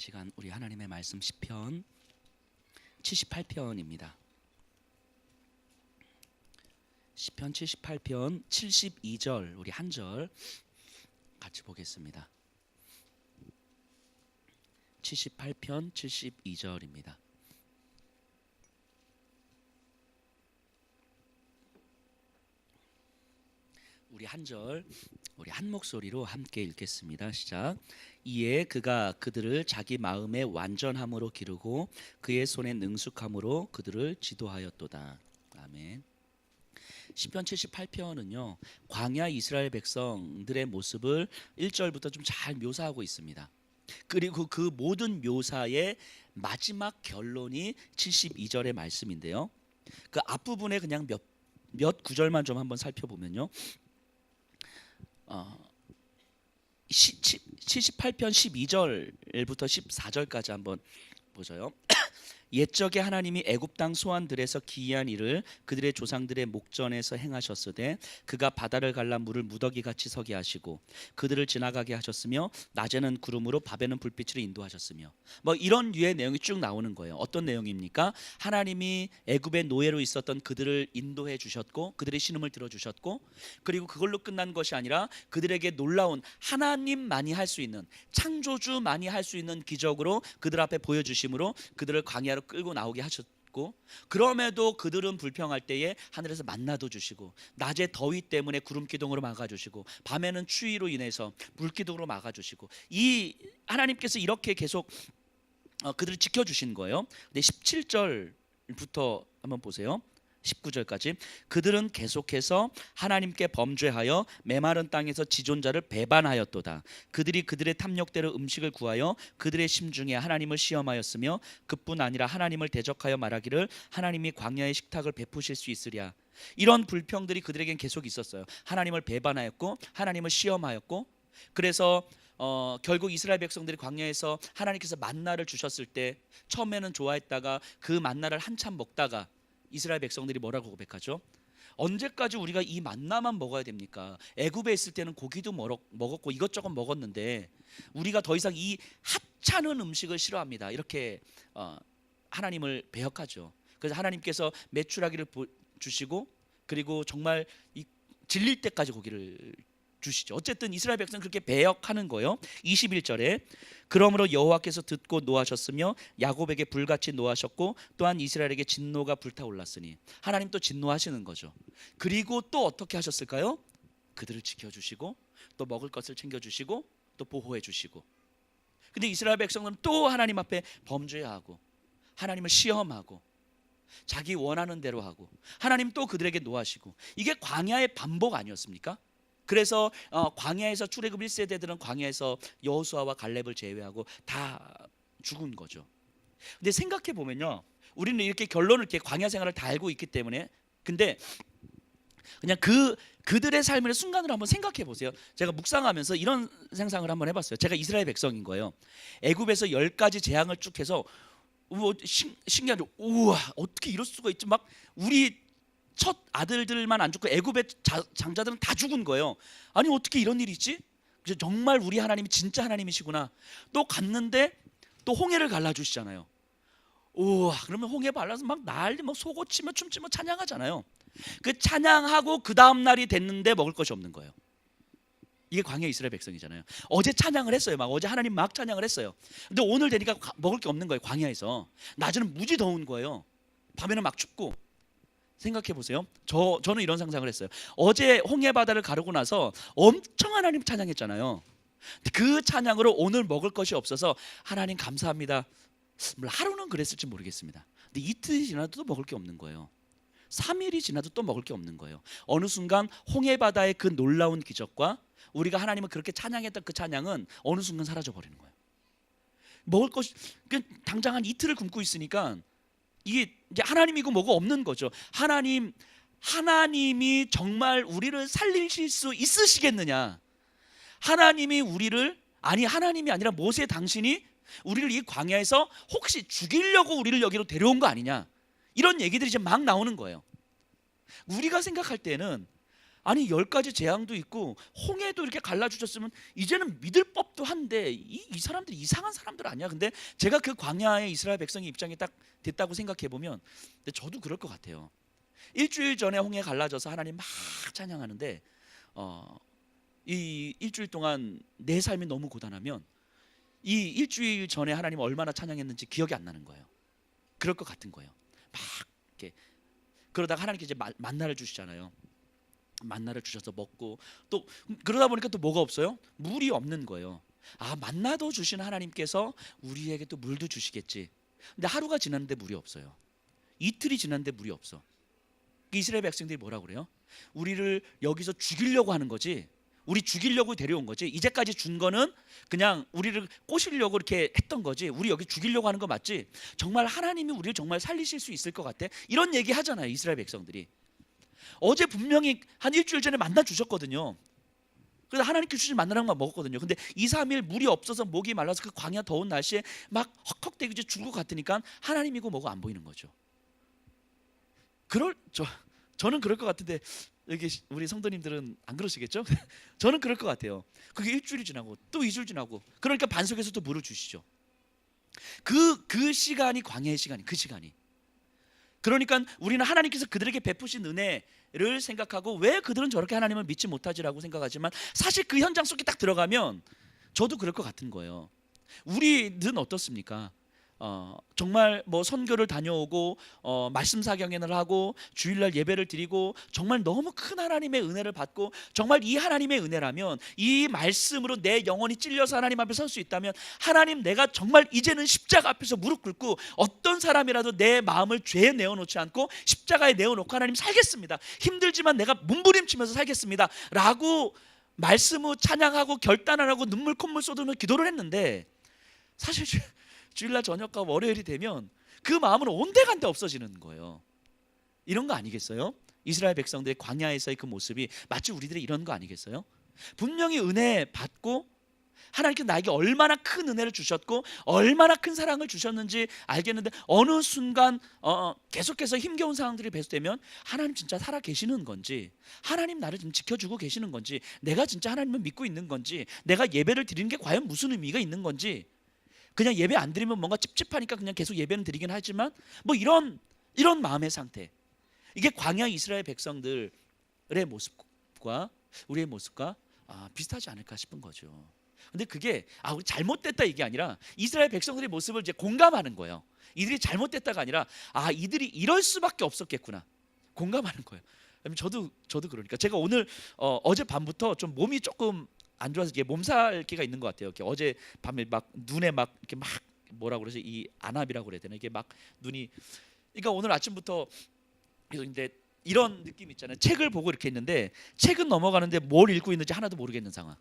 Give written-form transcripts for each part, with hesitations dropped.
시간 우리 하나님의 말씀 시편 78편입니다. 시편 78편 72절 우리 한 절 같이 보겠습니다. 78편 72절입니다. 우리 한 절 우리 한 목소리로 함께 읽겠습니다. 시작. 이에 그가 그들을 자기 마음의 완전함으로 기르고 그의 손의 능숙함으로 그들을 지도하였도다. 아멘. 시편 78편은요 광야 이스라엘 백성들의 모습을 1절부터 좀 잘 묘사하고 있습니다. 그리고 그 모든 묘사의 마지막 결론이 72절의 말씀인데요, 그 앞부분에 그냥 몇 구절만 좀 한번 살펴보면요, 78편 12절부터 14절까지 한번 보죠요. 옛적에 하나님이 애굽 땅 소환들에서 기이한 일을 그들의 조상들의 목전에서 행하셨으되 그가 바다를 갈라 물을 무더기같이 서게 하시고 그들을 지나가게 하셨으며 낮에는 구름으로 밤에는 불빛으로 인도하셨으며, 뭐 이런 류의 내용이 쭉 나오는 거예요. 어떤 내용입니까? 하나님이 애굽의 노예로 있었던 그들을 인도해 주셨고 그들의 신음을 들어주셨고, 그리고 그걸로 끝난 것이 아니라 그들에게 놀라운 하나님만이 할 수 있는, 창조주만이 할 수 있는 기적으로 그들 앞에 보여주심으로 그들을 광야로 끌고 나오게 하셨고, 그럼에도 그들은 불평할 때에 하늘에서 만나도 주시고 낮에 더위 때문에 구름 기둥으로 막아주시고 밤에는 추위로 인해서 물기둥으로 막아주시고, 이 하나님께서 이렇게 계속 그들을 지켜주신 거예요. 근데 17절부터 한번 보세요. 19절까지 그들은 계속해서 하나님께 범죄하여 메마른 땅에서 지존자를 배반하였도다. 그들이 그들의 탐욕대로 음식을 구하여 그들의 심중에 하나님을 시험하였으며 그뿐 아니라 하나님을 대적하여 말하기를 하나님이 광야의 식탁을 베푸실 수 있으랴. 이런 불평들이 그들에겐 계속 있었어요. 하나님을 배반하였고 하나님을 시험하였고, 그래서 결국 이스라엘 백성들이 광야에서 하나님께서 만나를 주셨을 때 처음에는 좋아했다가 그 만나를 한참 먹다가 이스라엘 백성들이 뭐라고 고백하죠? 언제까지 우리가 이 만나만 먹어야 됩니까? 애굽에 있을 때는 고기도 먹었고 이것저것 먹었는데 우리가 더 이상 이 하찮은 음식을 싫어합니다. 이렇게 하나님을 배역하죠. 그래서 하나님께서 메추라기를 주시고 그리고 정말 질릴 때까지 고기를 주시죠. 어쨌든 이스라엘 백성은 그렇게 배역하는 거예요. 21절에 그러므로 여호와께서 듣고 노하셨으며 야곱에게 불같이 노하셨고 또한 이스라엘에게 진노가 불타올랐으니, 하나님 또 진노하시는 거죠. 그리고 또 어떻게 하셨을까요? 그들을 지켜주시고 또 먹을 것을 챙겨주시고 또 보호해주시고. 근데 이스라엘 백성은 또 하나님 앞에 범죄하고 하나님을 시험하고 자기 원하는 대로 하고 하나님 또 그들에게 노하시고, 이게 광야의 반복 아니었습니까? 그래서 광야에서 출애굽 1세대들은 광야에서 여호수아와 갈렙을 제외하고 다 죽은 거죠. 근데 생각해 보면요, 우리는 이렇게 결론을 이렇게 광야 생활을 다 알고 있기 때문에, 근데 그냥 그들의 삶의 순간을 한번 생각해 보세요. 제가 묵상하면서 이런 상상을 한번 해봤어요. 제가 이스라엘 백성인 거예요. 애굽에서 10가지 재앙을 쭉 해서 신기하죠. 우와, 어떻게 이럴 수가 있지? 막 우리 첫 아들들만 안 죽고 애굽의 장자들은 다 죽은 거예요. 아니 어떻게 이런 일이 있지? 그래서 정말 우리 하나님이 진짜 하나님이시구나. 또 갔는데 또 홍해를 갈라주시잖아요. 우와, 그러면 홍해 발라서 막 난리, 막 소고치며 춤추며 찬양하잖아요. 그 찬양하고 그 다음 날이 됐는데 먹을 것이 없는 거예요. 이게 광야 이스라엘 백성이잖아요. 어제 찬양을 했어요. 막 어제 하나님 막 찬양을 했어요. 근데 오늘 되니까 먹을 게 없는 거예요. 광야에서 낮에는 무지 더운 거예요. 밤에는 막 춥고. 생각해 보세요. 저는 이런 상상을 했어요. 어제 홍해 바다를 가르고 나서 엄청 하나님 찬양했잖아요. 그 찬양으로 오늘 먹을 것이 없어서 하나님 감사합니다. 물론 하루는 그랬을지 모르겠습니다. 근데 이틀이 지나도 또 먹을 게 없는 거예요. 3일이 지나도 또 먹을 게 없는 거예요. 어느 순간 홍해 바다의 그 놀라운 기적과 우리가 하나님을 그렇게 찬양했던 그 찬양은 어느 순간 사라져 버리는 거예요. 먹을 것이 당장 한 이틀을 굶고 있으니까 이게 이제 하나님이고 뭐고 없는 거죠. 하나님이 정말 우리를 살리실 수 있으시겠느냐? 하나님이 하나님이 아니라 모세 당신이 우리를 이 광야에서 혹시 죽이려고 우리를 여기로 데려온 거 아니냐? 이런 얘기들이 이제 막 나오는 거예요. 우리가 생각할 때는 아니 10가지 재앙도 있고 홍해도 이렇게 갈라주셨으면 이제는 믿을 법도 한데 이 사람들이 이상한 사람들 아니야? 근데 제가 그 광야의 이스라엘 백성의 입장에 딱 됐다고 생각해 보면 근데 저도 그럴 것 같아요. 일주일 전에 홍해 갈라져서 하나님 막 찬양하는데 이 일주일 동안 내 삶이 너무 고단하면 이 일주일 전에 하나님 얼마나 찬양했는지 기억이 안 나는 거예요. 그럴 것 같은 거예요. 막 이렇게 그러다가 하나님께 이제 만나를 주시잖아요. 만나를 주셔서 먹고 또 그러다 보니까 또 뭐가 없어요? 물이 없는 거예요. 아, 만나도 주신 하나님께서 우리에게 또 물도 주시겠지. 근데 하루가 지났는데 물이 없어요. 이틀이 지났는데 물이 없어. 이스라엘 백성들이 뭐라고 그래요? 우리를 여기서 죽이려고 하는 거지. 우리 죽이려고 데려온 거지. 이제까지 준 거는 그냥 우리를 꼬시려고 이렇게 했던 거지. 우리 여기 죽이려고 하는 거 맞지? 정말 하나님이 우리를 정말 살리실 수 있을 것 같아? 이런 얘기 하잖아요, 이스라엘 백성들이. 어제 분명히 한 일주일 전에 만나 주셨거든요. 그래서 하나님께 주신 만나랑만 먹었거든요. 근데 2, 3일 물이 없어서 목이 말라서 그 광야 더운 날씨에 막 헉헉대고 죽을 것 같으니까 하나님이고 뭐고 안 보이는 거죠. 저는 그럴 것 같은데 여기 우리 성도님들은 안 그러시겠죠? 저는 그럴 것 같아요. 그게 일주일이 지나고 또 2주일 지나고 그러니까 반석에서 또 물을 주시죠. 그 시간이 광야의 시간이 그 시간이. 그러니까 우리는 하나님께서 그들에게 베푸신 은혜를 생각하고 왜 그들은 저렇게 하나님을 믿지 못하지라고 생각하지만 사실 그 현장 속에 딱 들어가면 저도 그럴 것 같은 거예요. 우리는 어떻습니까? 정말 뭐 선교를 다녀오고 말씀 사경연을 하고 주일날 예배를 드리고 정말 너무 큰 하나님의 은혜를 받고 정말 이 하나님의 은혜라면 이 말씀으로 내 영혼이 찔려서 하나님 앞에 설 수 있다면 하나님 내가 정말 이제는 십자가 앞에서 무릎 꿇고 어떤 사람이라도 내 마음을 죄에 내어놓지 않고 십자가에 내어놓고 하나님 살겠습니다. 힘들지만 내가 몸부림치면서 살겠습니다 라고 말씀 후 찬양하고 결단을 하고 눈물 콧물 쏟으며 기도를 했는데 사실 주일날 저녁과 월요일이 되면 그 마음은 온데간데 없어지는 거예요. 이런 거 아니겠어요? 이스라엘 백성들의 광야에서의 그 모습이 마치 우리들의 이런 거 아니겠어요? 분명히 은혜 받고 하나님께서 나에게 얼마나 큰 은혜를 주셨고 얼마나 큰 사랑을 주셨는지 알겠는데 어느 순간 계속해서 힘겨운 상황들이 배수되면 하나님 진짜 살아 계시는 건지 하나님 나를 지금 지켜주고 계시는 건지 내가 진짜 하나님을 믿고 있는 건지 내가 예배를 드리는 게 과연 무슨 의미가 있는 건지 그냥 예배 안 드리면 뭔가 찝찝하니까 그냥 계속 예배는 드리긴 하지만 뭐 이런 마음의 상태. 이게 광야 이스라엘 백성들의 모습과 우리의 모습과 비슷하지 않을까 싶은 거죠. 근데 그게 우리 잘못됐다 이게 아니라 이스라엘 백성들의 모습을 이제 공감하는 거예요. 이들이 잘못됐다가 아니라 이들이 이럴 수밖에 없었겠구나. 공감하는 거예요. 저도 그러니까 제가 오늘 어제 밤부터 좀 몸이 조금 안 좋아서 이게 몸살기가 있는 것 같아요. 이렇게 어제 밤에 막 눈에 막 이렇게 막 뭐라고 그러지 이 안압이라고 그래야 되나 이게 막 눈이 그러니까 오늘 아침부터 그래서 근데 이런 느낌 있잖아요. 책을 보고 이렇게 했는데 책은 넘어가는데 뭘 읽고 있는지 하나도 모르겠는 상황.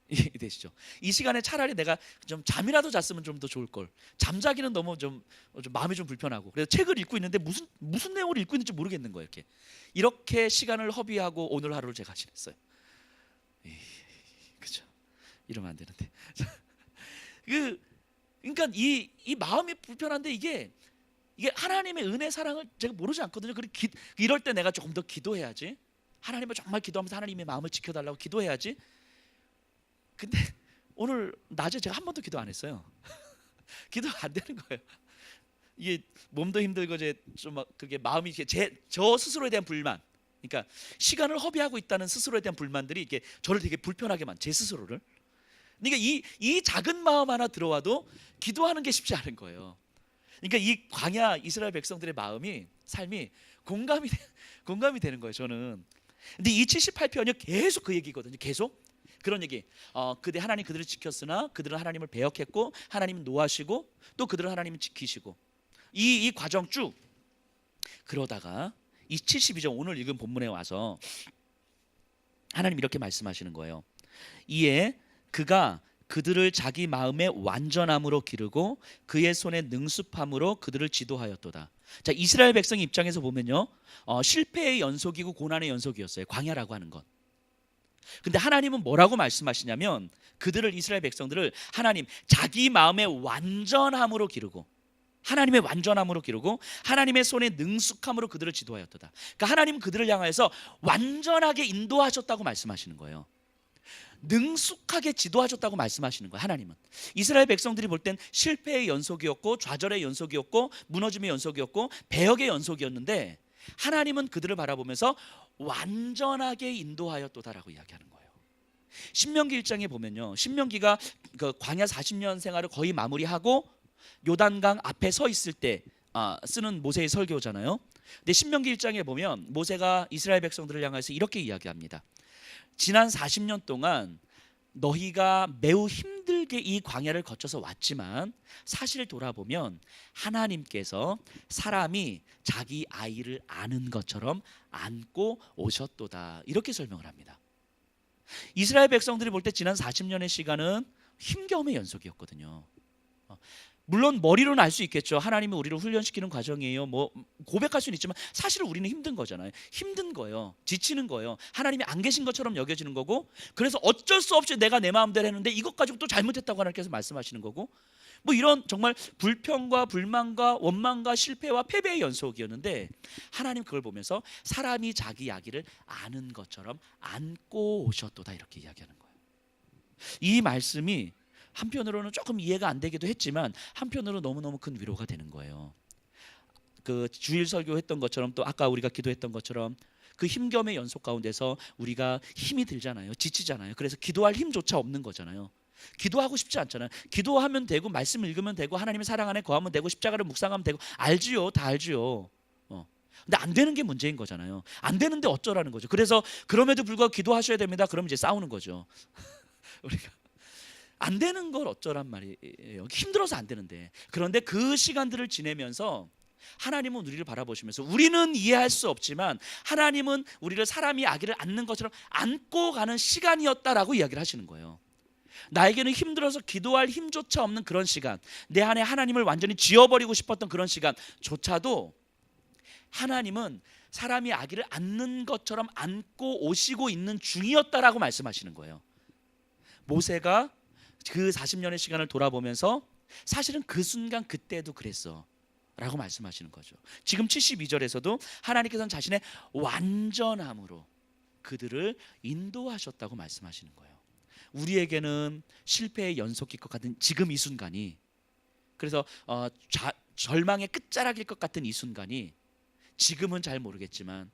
이해 되시죠? 이 시간에 차라리 내가 좀 잠이라도 잤으면 좀 더 좋을 걸. 잠자기는 너무 좀 마음이 좀 불편하고. 그래서 책을 읽고 있는데 무슨 내용을 읽고 있는지 모르겠는 거예요. 이렇게 시간을 허비하고 오늘 하루를 제가 지냈어요. 그렇죠? 이러면 안 되는데. 그러니까 이 마음이 불편한데 이게 하나님의 은혜 사랑을 제가 모르지 않거든요. 이럴 때 내가 조금 더 기도해야지. 하나님을 정말 기도하면서 하나님의 마음을 지켜달라고 기도해야지. 근데 오늘 낮에 제가 한 번도 기도 안 했어요. 기도가 안 되는 거예요. 이게 몸도 힘들고 좀 그게 마음이 저 스스로에 대한 불만. 그러니까 시간을 허비하고 있다는 스스로에 대한 불만들이 이게 저를 되게 불편하게 제 스스로를. 그러니까 이 작은 마음 하나 들어와도 기도하는 게 쉽지 않은 거예요. 그러니까 이 광야 이스라엘 백성들의 삶이 공감이 되는 거예요. 저는. 근데 이 78편이 계속 그 얘기거든요. 계속 그런 얘기. 하나님 그들을 지켰으나 그들은 하나님을 배역했고 하나님은 노하시고 또 그들은 하나님을 지키시고 이 과정 쭉 그러다가 이 72절 오늘 읽은 본문에 와서 하나님 이렇게 말씀하시는 거예요. 이에 그가 그들을 자기 마음의 완전함으로 기르고 그의 손의 능숙함으로 그들을 지도하였도다. 자, 이스라엘 백성 입장에서 보면요, 실패의 연속이고 고난의 연속이었어요. 광야라고 하는 건. 근데 하나님은 뭐라고 말씀하시냐면 이스라엘 백성들을 하나님 자기 마음의 완전함으로 기르고 하나님의 완전함으로 기르고 하나님의 손의 능숙함으로 그들을 지도하였도다. 그러니까 하나님은 그들을 향하여서 완전하게 인도하셨다고 말씀하시는 거예요. 능숙하게 지도하셨다고 말씀하시는 거예요. 하나님은 이스라엘 백성들이 볼 땐 실패의 연속이었고 좌절의 연속이었고 무너짐의 연속이었고 배역의 연속이었는데 하나님은 그들을 바라보면서 완전하게 인도하였도다라고 이야기하는 거예요. 신명기 1장에 보면요, 신명기가 그 광야 40년 생활을 거의 마무리하고 요단강 앞에 서 있을 때 쓰는 모세의 설교잖아요. 근데 신명기 1장에 보면 모세가 이스라엘 백성들을 향해서 이렇게 이야기합니다. 지난 40년 동안 너희가 매우 힘들게 이 광야를 거쳐서 왔지만 사실 돌아보면 하나님께서 사람이 자기 아이를 아는 것처럼 안고 오셨도다, 이렇게 설명을 합니다. 이스라엘 백성들이 볼 때 지난 40년의 시간은 힘겨움의 연속이었거든요. 물론 머리로는 알 수 있겠죠. 하나님이 우리를 훈련시키는 과정이에요. 뭐 고백할 수는 있지만 사실은 우리는 힘든 거잖아요. 힘든 거예요. 지치는 거예요. 하나님이 안 계신 것처럼 여겨지는 거고, 그래서 어쩔 수 없이 내가 내 마음대로 했는데 이것 가지고 또 잘못했다고 하나님께서 말씀하시는 거고, 뭐 이런 정말 불평과 불만과 원망과 실패와 패배의 연속이었는데 하나님 그걸 보면서 사람이 자기 아기를 아는 것처럼 안고 오셨도다, 이렇게 이야기하는 거예요. 이 말씀이 한편으로는 조금 이해가 안 되기도 했지만 한편으로 너무너무 큰 위로가 되는 거예요. 그 주일 설교했던 것처럼 또 아까 우리가 기도했던 것처럼 그 힘겨움의 연속 가운데서 우리가 힘이 들잖아요. 지치잖아요. 그래서 기도할 힘조차 없는 거잖아요. 기도하고 싶지 않잖아요. 기도하면 되고 말씀 읽으면 되고 하나님의 사랑 안에 거하면 되고 십자가를 묵상하면 되고 알지요. 다 알지요. 근데 안 되는 게 문제인 거잖아요. 안 되는데 어쩌라는 거죠. 그래서 그럼에도 불구하고 기도하셔야 됩니다. 그럼 이제 싸우는 거죠. 우리가 안 되는 걸 어쩌란 말이에요. 힘들어서 안 되는데. 그런데 그 시간들을 지내면서 하나님은 우리를 바라보시면서 우리는 이해할 수 없지만 하나님은 우리를 사람이 아기를 안는 것처럼 안고 가는 시간이었다라고 이야기를 하시는 거예요. 나에게는 힘들어서 기도할 힘조차 없는 그런 시간, 내 안에 하나님을 완전히 지워버리고 싶었던 그런 시간조차도 하나님은 사람이 아기를 안는 것처럼 안고 오시고 있는 중이었다라고 말씀하시는 거예요. 모세가 그 40년의 시간을 돌아보면서 사실은 그 순간 그때도 그랬어 라고 말씀하시는 거죠. 지금 72절에서도 하나님께서는 자신의 완전함으로 그들을 인도하셨다고 말씀하시는 거예요. 우리에게는 실패의 연속일 것 같은 지금 이 순간이, 그래서 절망의 끝자락일 것 같은 이 순간이 지금은 잘 모르겠지만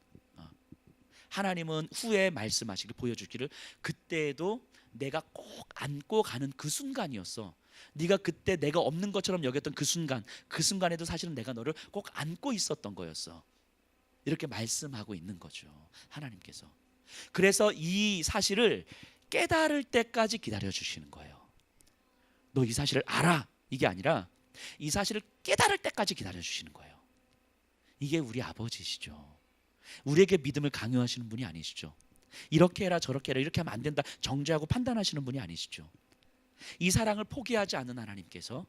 하나님은 후에 말씀하시길 보여주기를 그때에도 내가 꼭 안고 가는 그 순간이었어. 네가 그때 내가 없는 것처럼 여겼던 그 순간, 그 순간에도 사실은 내가 너를 꼭 안고 있었던 거였어. 이렇게 말씀하고 있는 거죠, 하나님께서. 그래서 이 사실을 깨달을 때까지 기다려 주시는 거예요. 너 이 사실을 알아, 이게 아니라 이 사실을 깨달을 때까지 기다려 주시는 거예요. 이게 우리 아버지시죠. 우리에게 믿음을 강요하시는 분이 아니시죠. 이렇게 해라 저렇게 해라, 이렇게 하면 안 된다 정죄하고 판단하시는 분이 아니시죠. 이 사랑을 포기하지 않는 하나님께서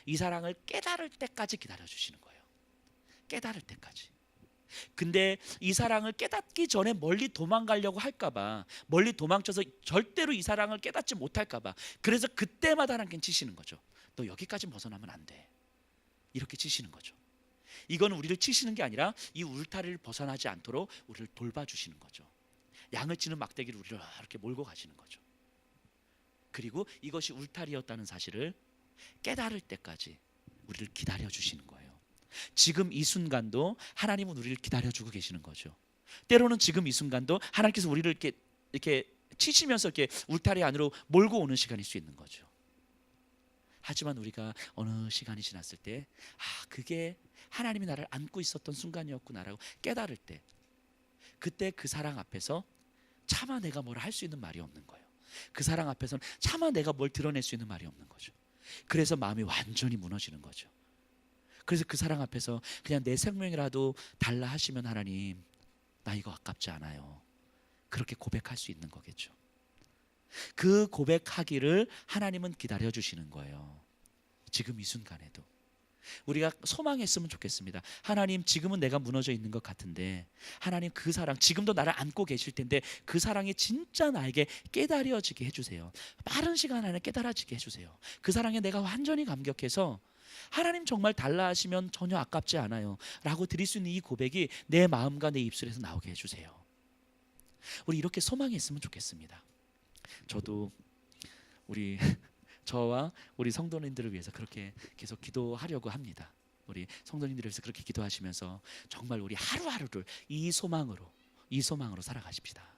이 사랑을 깨달을 때까지 기다려 주시는 거예요. 깨달을 때까지. 근데 이 사랑을 깨닫기 전에 멀리 도망가려고 할까봐, 멀리 도망쳐서 절대로 이 사랑을 깨닫지 못할까봐, 그래서 그때마다 하나님께는 치시는 거죠. 너 여기까지 벗어나면 안 돼, 이렇게 치시는 거죠. 이건 우리를 치시는 게 아니라 이 울타리를 벗어나지 않도록 우리를 돌봐주시는 거죠. 양을 치는 막대기를 우리를 이렇게 몰고 가시는 거죠. 그리고 이것이 울타리였다는 사실을 깨달을 때까지 우리를 기다려주시는 거예요. 지금 이 순간도 하나님은 우리를 기다려주고 계시는 거죠. 때로는 지금 이 순간도 하나님께서 우리를 이렇게 치시면서 이렇게 울타리 안으로 몰고 오는 시간일 수 있는 거죠. 하지만 우리가 어느 시간이 지났을 때 그게 하나님이 나를 안고 있었던 순간이었구나라고 깨달을 때, 그때 그 사랑 앞에서 차마 내가 뭘 할 수 있는 말이 없는 거예요. 그 사랑 앞에서는 차마 내가 뭘 드러낼 수 있는 말이 없는 거죠. 그래서 마음이 완전히 무너지는 거죠. 그래서 그 사랑 앞에서 그냥 내 생명이라도 달라 하시면 하나님, 나 이거 아깝지 않아요, 그렇게 고백할 수 있는 거겠죠. 그 고백하기를 하나님은 기다려주시는 거예요. 지금 이 순간에도 우리가 소망했으면 좋겠습니다. 하나님, 지금은 내가 무너져 있는 것 같은데 하나님, 그 사랑 지금도 나를 안고 계실 텐데 그 사랑이 진짜 나에게 깨달아지게 해주세요. 빠른 시간 안에 깨달아지게 해주세요. 그 사랑에 내가 완전히 감격해서 하나님 정말 달라 하시면 전혀 아깝지 않아요 라고 드릴 수 있는 이 고백이 내 마음과 내 입술에서 나오게 해주세요. 우리 이렇게 소망이 있으면 좋겠습니다. 저도 우리 저와 우리 성도님들을 위해서 그렇게 계속 기도하려고 합니다. 우리 성도님들을 위해서 그렇게 기도하시면서 정말 우리 하루하루를 이 소망으로 살아가십시다.